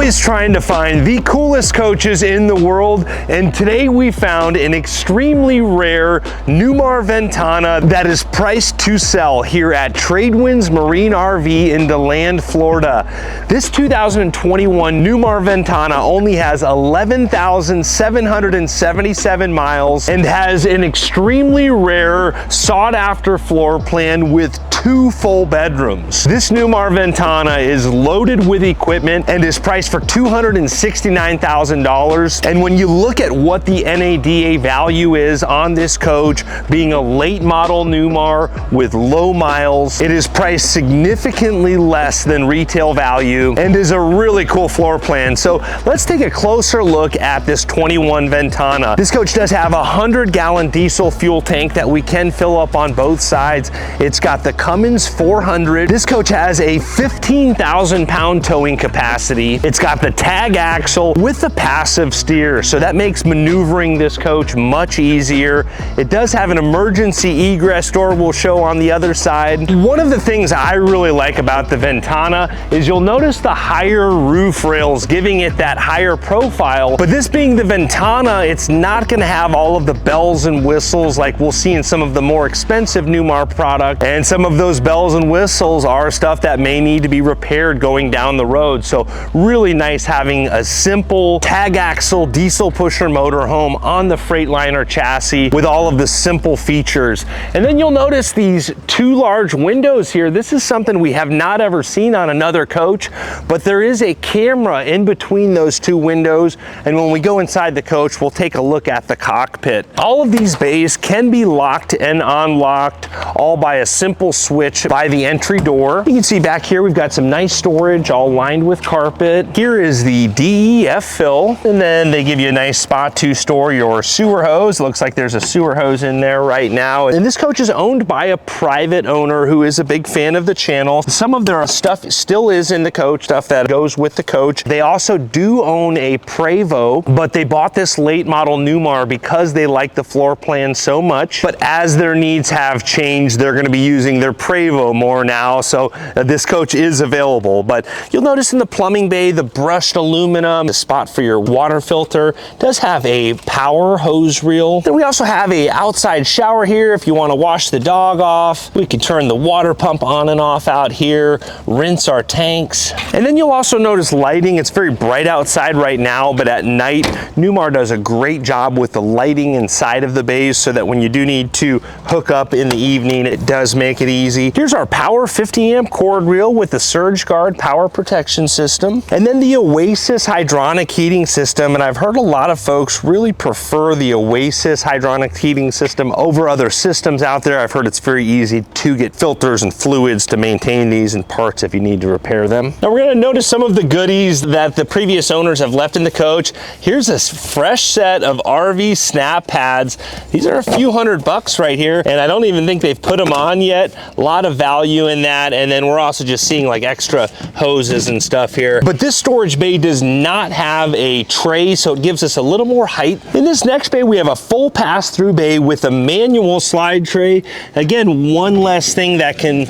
always trying to find the coolest coaches in the world, and today we found an extremely rare Newmar Ventana that is priced to sell here at Tradewinds Marine RV in DeLand, Florida. This 2021 Newmar Ventana only has 11,777 miles and has an extremely rare, sought-after floor plan with 2 full bedrooms. This Newmar Ventana is loaded with equipment and is priced for $269,000. And when you look at what the NADA value is on this coach, being a late model Newmar with low miles, it is priced significantly less than retail value and is a really cool floor plan. So let's take a closer look at this 21 Ventana. This coach does have a 100-gallon diesel fuel tank that we can fill up on both sides. It's got the Cummins 400. This coach has a 15,000-pound towing capacity. It's got the tag axle with the passive steer, so that makes maneuvering this coach much easier. It does have an emergency egress door we'll show on the other side. One of the things I really like about the Ventana is you'll notice the higher roof rails, giving it that higher profile. But this being the Ventana, it's not going to have all of the bells and whistles like we'll see in some of the more expensive Newmar product, and some of those bells and whistles are stuff that may need to be repaired going down the road. So really nice having a simple tag axle diesel pusher motorhome on the Freightliner chassis with all of the simple features. And then you'll notice these 2 large windows here. This is something we have not ever seen on another coach, but there is a camera in between those 2 windows. And when we go inside the coach, we'll take a look at the cockpit. All of these bays can be locked and unlocked, all by a simple switch by the entry door. You can see back here we've got some nice storage all lined with carpet. Here is the DEF fill, and then they give you a nice spot to store your sewer hose. Looks like there's a sewer hose in there right now. And this coach is owned by a private owner who is a big fan of the channel. Some of their stuff still is in the coach, stuff that goes with the coach. They also do own a Prevost, but they bought this late model Newmar because they like the floor plan so much. But as their needs have changed, they're going to be using their Prevost more now, so this coach is available. But you'll notice in the plumbing bay, the brushed aluminum, the spot for your water filter does have a power hose reel. Then we also have a outside shower here if you want to wash the dog off. We can turn the water pump on and off out here, rinse our tanks. And then you'll also notice lighting. It's very bright outside right now, but at night, Newmar does a great job with the lighting inside of the bays so that when you do need to hook up in the evening, it does make it easy. Here's our power 50-amp cord reel with the Surge Guard power protection system, and then the Oasis hydronic heating system. And I've heard a lot of folks really prefer the Oasis hydronic heating system over other systems out there. I've heard it's very easy to get filters and fluids to maintain these and parts if you need to repair them. Now we're going to notice some of the goodies that the previous owners have left in the coach. Here's a fresh set of RV snap pads. These are a few $100 right here, and I don't even think they've put them on yet. A lot of value in that. And then we're also just seeing like extra hoses and stuff here. But this storage bay does not have a tray, so it gives us a little more height. In this next bay, we have a full pass-through bay with a manual slide tray. Again, one less thing that can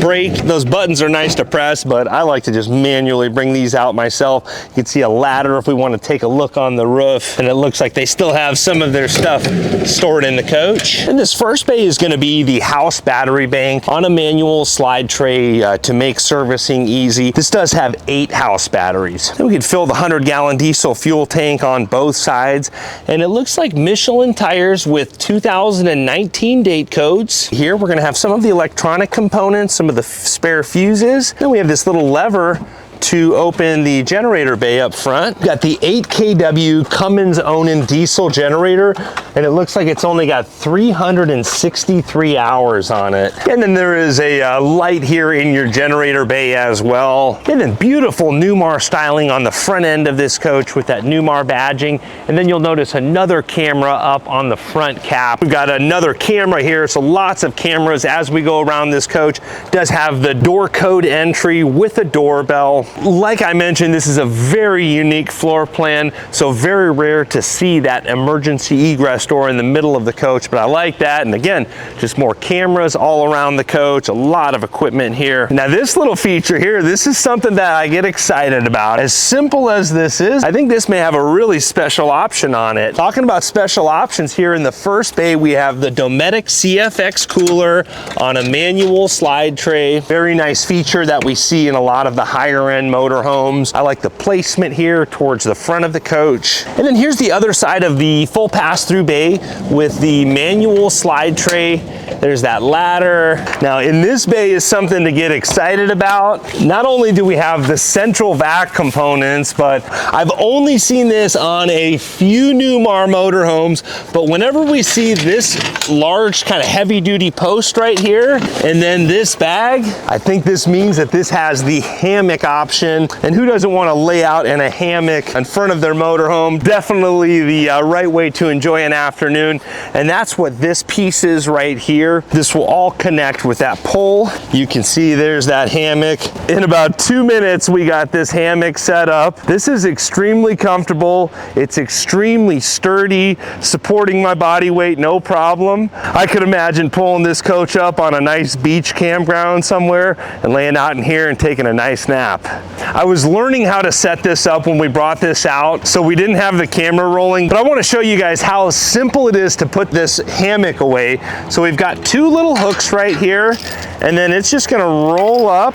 break. Those buttons are nice to press, but I like to just manually bring these out myself. You can see a ladder if we want to take a look on the roof, and it looks like they still have some of their stuff stored in the coach. And this first bay is going to be the house battery bank on a manual slide tray to make servicing easy. This does have 8 house batteries. Then we can fill the 100-gallon diesel fuel tank on both sides, and it looks like Michelin tires with 2019 date codes. Here we're going to have some of the electronic components, some of the spare fuses. Then we have this little lever to open the generator bay up front. We've got the 8 kW Cummins Onan diesel generator, and it looks like it's only got 363 hours on it. And then there is a light here in your generator bay as well. And then beautiful Newmar styling on the front end of this coach with that Newmar badging. And then you'll notice another camera up on the front cap. We've got another camera here, so lots of cameras as we go around this coach. It does have the door code entry with a doorbell. Like I mentioned, this is a very unique floor plan, so very rare to see that emergency egress door in the middle of the coach, but I like that. And again, just more cameras all around the coach, a lot of equipment here. Now this little feature here, this is something that I get excited about. As simple as this is, I think this may have a really special option on it. Talking about special options, here in the first bay, we have the Dometic CFX cooler on a manual slide tray. Very nice feature that we see in a lot of the higher end motorhomes. I like the placement here towards the front of the coach. And then here's the other side of the full pass-through bay with the manual slide tray. There's that ladder. Now in this bay is something to get excited about. Not only do we have the central vac components, but I've only seen this on a few Newmar motorhomes, but whenever we see this large kind of heavy duty post right here, and then this bag, I think this means that this has the hammock option. And who doesn't want to lay out in a hammock in front of their motorhome? Definitely the right way to enjoy an afternoon. And that's what this piece is right here. This will all connect with that pole. You can see there's that hammock. In about 2 minutes, we got this hammock set up. This is extremely comfortable. It's extremely sturdy, supporting my body weight, no problem. I could imagine pulling this coach up on a nice beach campground somewhere and laying out in here and taking a nice nap. I was learning how to set this up when we brought this out, so we didn't have the camera rolling, but I want to show you guys how simple it is to put this hammock away. So we've got 2 little hooks right here, and then it's just gonna roll up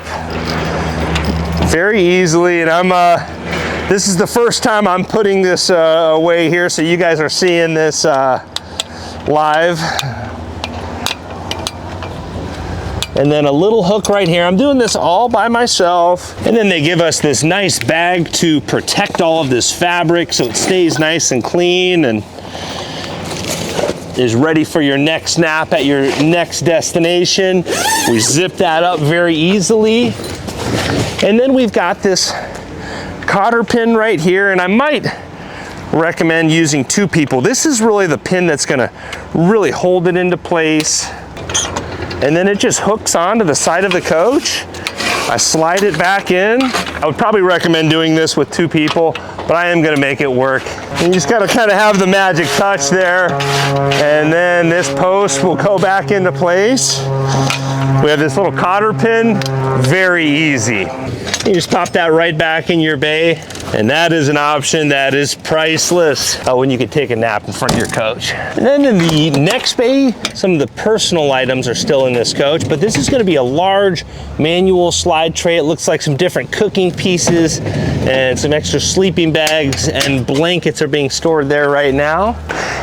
very easily. And this is the first time I'm putting this away here, so you guys are seeing this live. And then a little hook right here. I'm doing this all by myself. And then they give us this nice bag to protect all of this fabric so it stays nice and clean and is ready for your next nap at your next destination. We zip that up very easily. And then we've got this cotter pin right here, and I might recommend using 2 people. This is really the pin that's gonna really hold it into place. And then it just hooks onto the side of the coach. I slide it back in. I would probably recommend doing this with 2 people, but I am gonna make it work. You just gotta kind of have the magic touch there. And then this post will go back into place. We have this little cotter pin, very easy. You just pop that right back in your bay, and that is an option that is priceless when you could take a nap in front of your coach. And then in the next bay, some of the personal items are still in this coach, but this is going to be a large manual slide tray. It looks like some different cooking pieces and some extra sleeping bags and blankets are being stored there right now.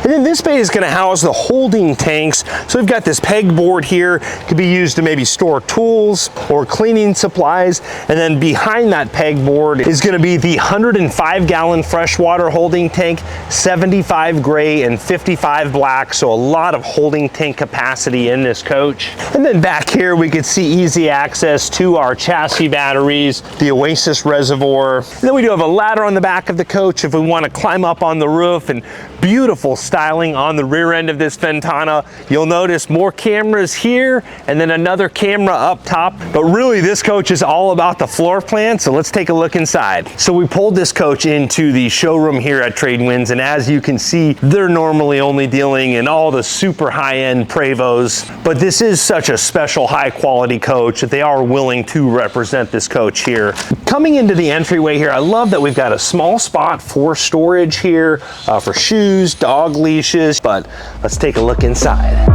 And then this bay is going to house the holding tanks. So we've got this pegboard here, could be used to maybe store tools or cleaning supplies. And then behind that pegboard is going to be the 105-gallon freshwater holding tank, 75 gray and 55 black. So a lot of holding tank capacity in this coach. And then back here we could see easy access to our chassis batteries, the Oasis reservoir. And then we do have a ladder on the back of the coach if we want to climb up on the roof, and beautiful styling on the rear end of this Ventana. You'll notice more cameras here and then another camera up top. But really this coach is all about the floor plan, so let's take a look inside. So we pulled this coach into the showroom here at Tradewinds, and as you can see, they're normally only dealing in all the super high-end Prevos, but this is such a special high-quality coach that they are willing to represent this coach here. Coming into the entryway here, I love that we've got a small spot for storage here for shoes, dog leashes, but let's take a look inside.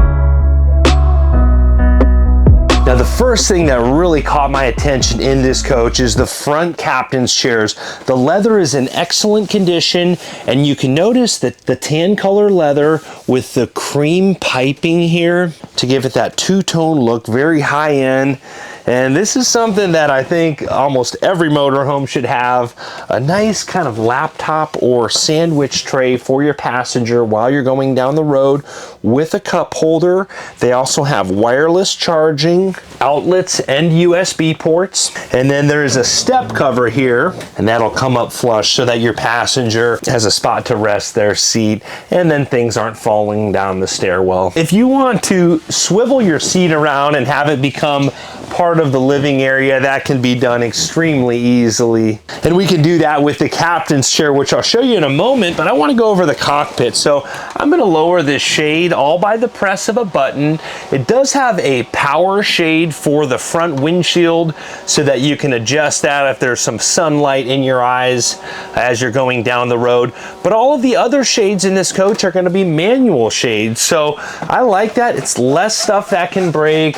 Now the first thing that really caught my attention in this coach is the front captain's chairs. The leather is in excellent condition, and you can notice that the tan color leather with the cream piping here to give it that two-tone look, very high end. And this is something that I think almost every motorhome should have, a nice kind of laptop or sandwich tray for your passenger while you're going down the road with a cup holder. They also have wireless charging, outlets, and USB ports. And then there's a step cover here, and that'll come up flush so that your passenger has a spot to rest their seat, and then things aren't falling down the stairwell. If you want to swivel your seat around and have it become part of the living area, that can be done extremely easily. And we can do that with the captain's chair, which I'll show you in a moment, but I want to go over the cockpit. So I'm going to lower this shade all by the press of a button. It does have a power shade for the front windshield so that you can adjust that if there's some sunlight in your eyes as you're going down the road. But all of the other shades in this coach are going to be manual shades. So I like that. It's less stuff that can break.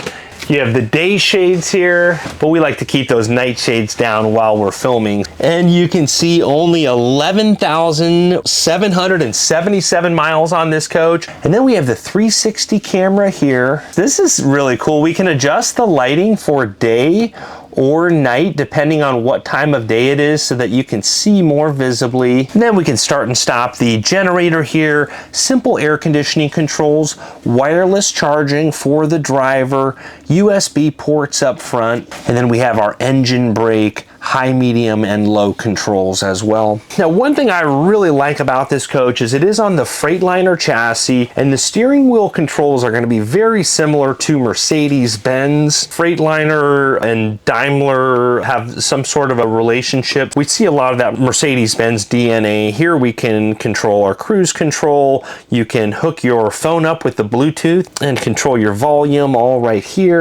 You have the day shades here, but we like to keep those night shades down while we're filming. And you can see only 11,777 miles on this coach. And then we have the 360 camera here. This is really cool. We can adjust the lighting for day or night depending on what time of day it is so that you can see more visibly. And then we can start and stop the generator here, simple air conditioning controls, wireless charging for the driver, USB ports up front, and then we have our engine brake, high, medium, and low controls as well. Now, one thing I really like about this coach is it is on the Freightliner chassis, and the steering wheel controls are going to be very similar to Mercedes-Benz. Freightliner and Daimler have some sort of a relationship. We see a lot of that Mercedes-Benz DNA. Here we can control our cruise control. You can hook your phone up with the Bluetooth and control your volume all right here.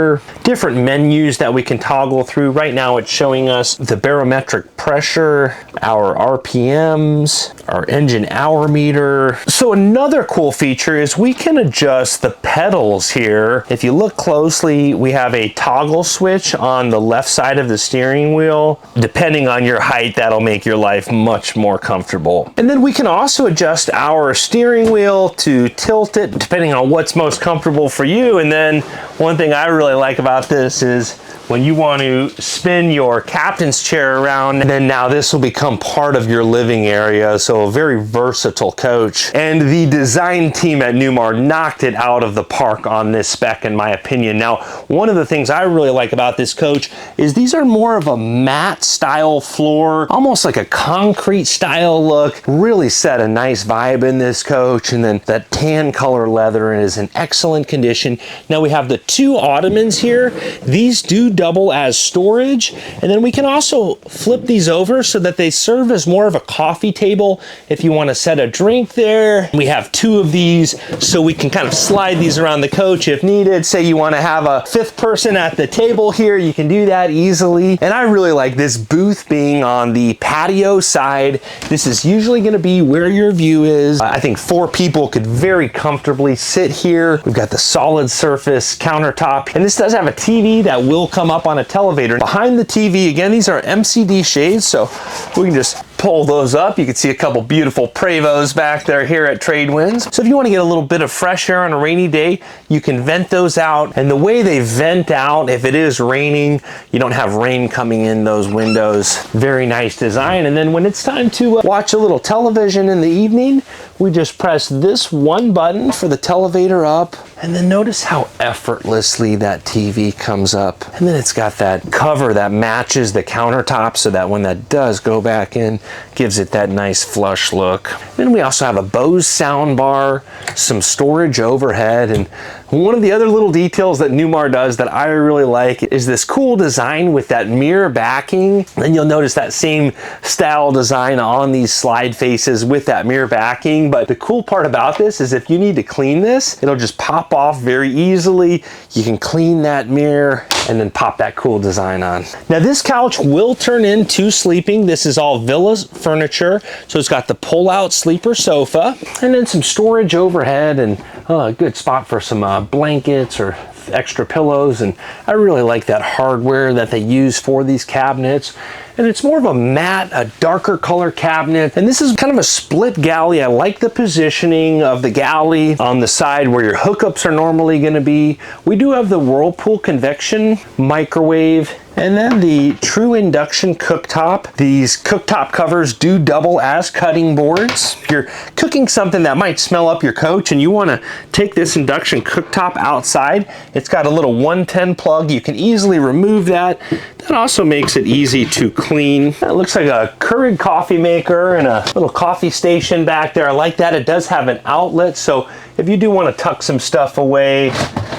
Different menus that we can toggle through. Right now it's showing us the barometric pressure, our RPMs, our engine hour meter. So another cool feature is we can adjust the pedals here. If you look closely, we have a toggle switch on the left side of the steering wheel. Depending on your height, that'll make your life much more comfortable. And then we can also adjust our steering wheel to tilt it depending on what's most comfortable for you. And then one thing I really like about this is when you want to spin your captain's chair around, then now this will become part of your living area. So a very versatile coach. And the design team at Newmar knocked it out of the park on this spec, in my opinion. Now, one of the things I really like about this coach is these are more of a matte style floor, almost like a concrete style look. Really set a nice vibe in this coach. And then that tan color leather is in excellent condition. Now we have the two ottomans here. These do double as storage, and then we can also flip these over so that they serve as more of a coffee table if you want to set a drink there. We have two of these so we can kind of slide these around the coach if needed. Say you want to have a fifth person at the table here, you can do that easily. And I really like this booth being on the patio side. This is usually going to be where your view is. I think 4 people could very comfortably sit here. We've got the solid surface countertop, and this does have a TV that will come up on a televator. Behind the TV, again, these are MCD shades, so we can just pull those up. You can see a couple beautiful Prevos back there here at Tradewinds. So if you want to get a little bit of fresh air on a rainy day, you can vent those out. And the way they vent out, if it is raining, you don't have rain coming in those windows. Very nice design. And then when it's time to watch a little television in the evening, we just press this one button for the televator up, and then notice how effortlessly that TV comes up. And then it's got that cover that matches the countertop so that when that does go back in, gives it that nice flush look. Then we also have a Bose sound bar, some storage overhead, and one of the other little details that Newmar does that I really like is this cool design with that mirror backing. And you'll notice that same style design on these slide faces with that mirror backing. But the cool part about this is if you need to clean this, it'll just pop off very easily. You can clean that mirror and then pop that cool design on. Now this couch will turn into sleeping. This is all Villa furniture. So it's got the pull-out sleeper sofa and then some storage overhead and a good spot for some blankets or extra pillows. And I really like that hardware that they use for these cabinets. And it's more of a matte, a darker color cabinet. And this is kind of a split galley. I like the positioning of the galley on the side where your hookups are normally going to be. We do have the Whirlpool convection microwave and then the true induction cooktop. These cooktop covers do double as cutting boards. If you're cooking something that might smell up your coach and you want to take this induction cooktop outside, it's got a little 110 plug. You can easily remove that. That also makes it easy to clean. It looks like a Keurig coffee maker and a little coffee station back there. I like that. It does have an outlet, so if you do want to tuck some stuff away,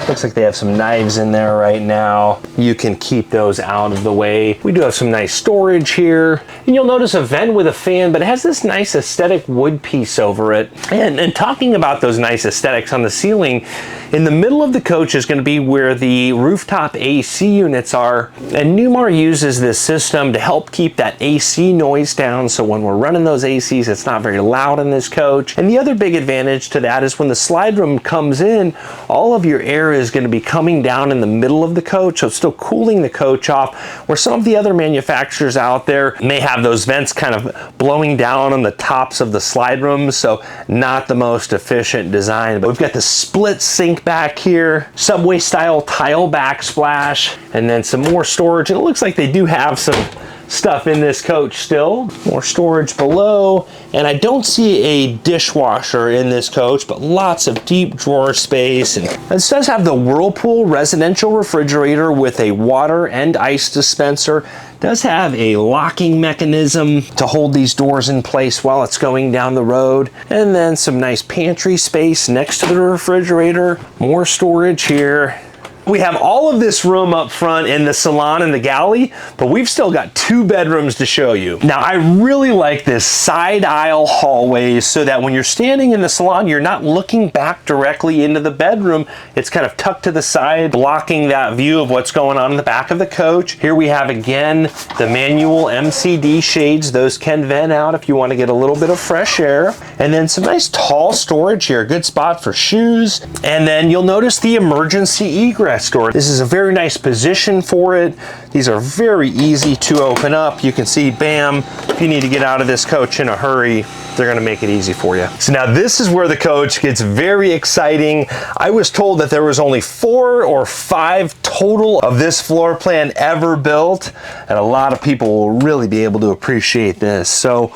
looks like they have some knives in there right now. You can keep those out of the way. We do have some nice storage here. And you'll notice a vent with a fan, but it has this nice aesthetic wood piece over it. And talking about those nice aesthetics on the ceiling, in the middle of the coach is going to be where the rooftop AC units are. And Newmar uses this system to help keep that AC noise down. So when we're running those ACs, it's not very loud in this coach. And the other big advantage to that is when the slide room comes in, all of your air is going to be coming down in the middle of the coach, so it's still cooling the coach off, where some of the other manufacturers out there may have those vents kind of blowing down on the tops of the slide rooms, so not the most efficient design. But we've got the split sink back here, subway style tile backsplash, and then some more storage. And it looks like they do have some stuff in this coach still. More storage below, and I don't see a dishwasher in this coach, but lots of deep drawer space. And this does have the Whirlpool residential refrigerator with a water and ice dispenser. Does have a locking mechanism to hold these doors in place while it's going down the road. And then some nice pantry space next to the refrigerator. More storage here. We have all of this room up front in the salon and the galley, but we've still got 2 bedrooms to show you. Now, I really like this side aisle hallways so that when you're standing in the salon, you're not looking back directly into the bedroom. It's kind of tucked to the side, blocking that view of what's going on in the back of the coach. Here we have, again, the manual MCD shades. Those can vent out if you want to get a little bit of fresh air. And then some nice tall storage here, good spot for shoes. And then you'll notice the emergency egress door. This is a very nice position for it. These are very easy to open up. You can see, bam, if you need to get out of this coach in a hurry, they're gonna make it easy for you. So now this is where the coach gets very exciting. I was told that there was only 4 or 5 total of this floor plan ever built, and a lot of people will really be able to appreciate this. So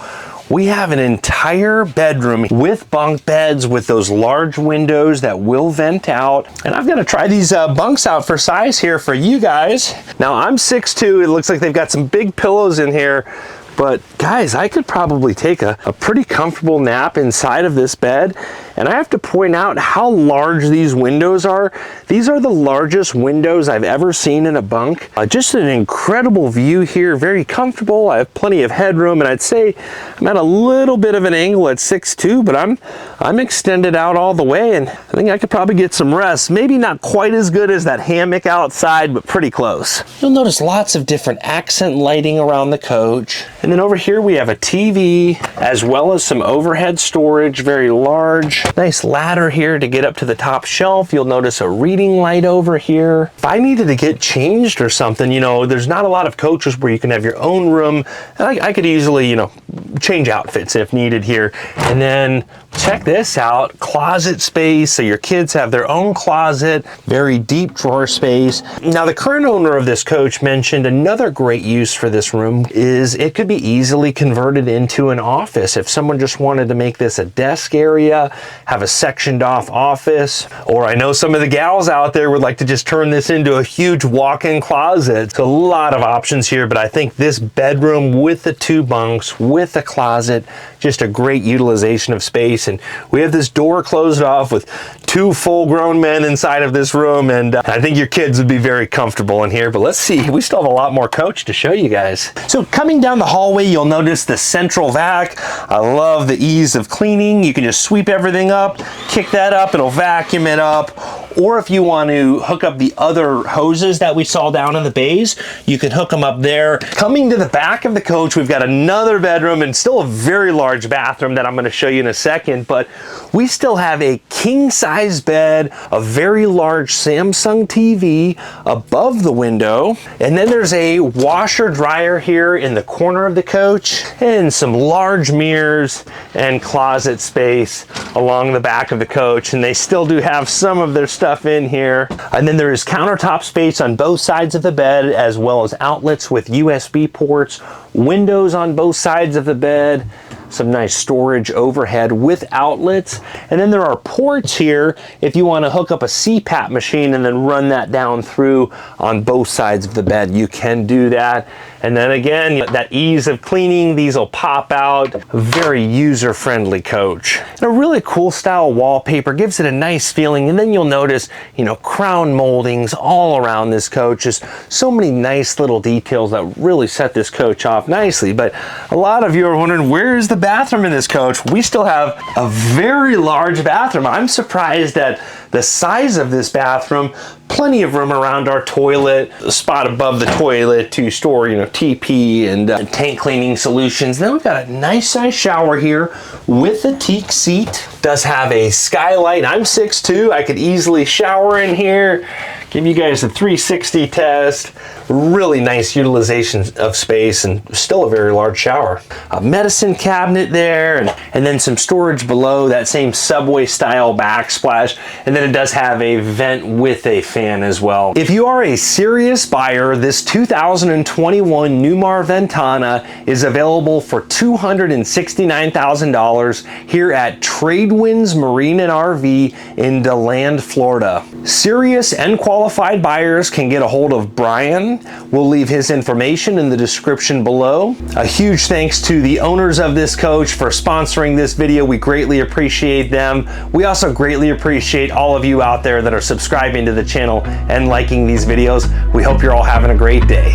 we have an entire bedroom with bunk beds with those large windows that will vent out. And I've got to try these bunks out for size here for you guys. Now I'm 6'2". It looks like they've got some big pillows in here. But guys, I could probably take a pretty comfortable nap inside of this bed. And I have to point out how large these windows are. These are the largest windows I've ever seen in a bunk. Just an incredible view here, very comfortable. I have plenty of headroom, and I'd say I'm at a little bit of an angle at 6'2", but I'm extended out all the way, and I think I could probably get some rest. Maybe not quite as good as that hammock outside, but pretty close. You'll notice lots of different accent lighting around the coach. And then over here we have a TV, as well as some overhead storage, very large. Nice ladder here to get up to the top shelf. You'll notice a reading light over here. If I needed to get changed or something, you know, there's not a lot of coaches where you can have your own room. I could easily, you know, change outfits if needed here. And then check this out, closet space. So your kids have their own closet, very deep drawer space. Now the current owner of this coach mentioned another great use for this room is it could be easily converted into an office. If someone just wanted to make this a desk area, have a sectioned off office, or I know some of the gals out there would like to just turn this into a huge walk-in closet. So a lot of options here, but I think this bedroom with the 2 bunks, with a closet, just a great utilization of space. And we have this door closed off with 2 full-grown men inside of this room, and I think your kids would be very comfortable in here. But let's see, we still have a lot more coach to show you guys. So coming down the hallway, you'll notice the central vac. I love the ease of cleaning. You can just sweep everything up, kick that up, it'll vacuum it up. Or if you want to hook up the other hoses that we saw down in the bays, you can hook them up there. Coming to the back of the coach, we've got another bedroom and still a very large bathroom that I'm going to show you in a second, but we still have a king-size bed, a very large Samsung TV above the window, and then there's a washer dryer here in the corner of the coach, and some large mirrors and closet space along the back of the coach. And they still do have some of their stuff in here. And then there is countertop space on both sides of the bed, as well as outlets with USB ports, windows on both sides of the bed. some nice storage overhead with outlets. And then there are ports here if you want to hook up a CPAP machine and then run that down through on both sides of the bed. You can do that. And then again, that ease of cleaning, these will pop out. A very user-friendly coach. And a really cool style wallpaper gives it a nice feeling. And then you'll notice, you know, crown moldings all around this coach. Just so many nice little details that really set this coach off nicely. But a lot of you are wondering, where is the bathroom in this coach? We still have a very large bathroom. I'm surprised at the size of this bathroom. Plenty of room around our toilet, a spot above the toilet to store, you know, TP and tank cleaning solutions. Then we've got a nice size shower here with a teak seat. Does have a skylight. I'm 6'2". I could easily shower in here. Give you guys a 360 test. Really nice utilization of space and still a very large shower. A medicine cabinet there, and then some storage below, that same Subway style backsplash. And then it does have a vent with a fan as well. If you are a serious buyer, this 2021 Newmar Ventana is available for $269,000 here at Tradewinds Marine and RV in DeLand, Florida. Serious and qualified buyers can get a hold of Brian. We'll leave his information in the description below. A huge thanks to the owners of this coach for sponsoring this video. We greatly appreciate them. We also greatly appreciate all of you out there that are subscribing to the channel and liking these videos. We hope you're all having a great day.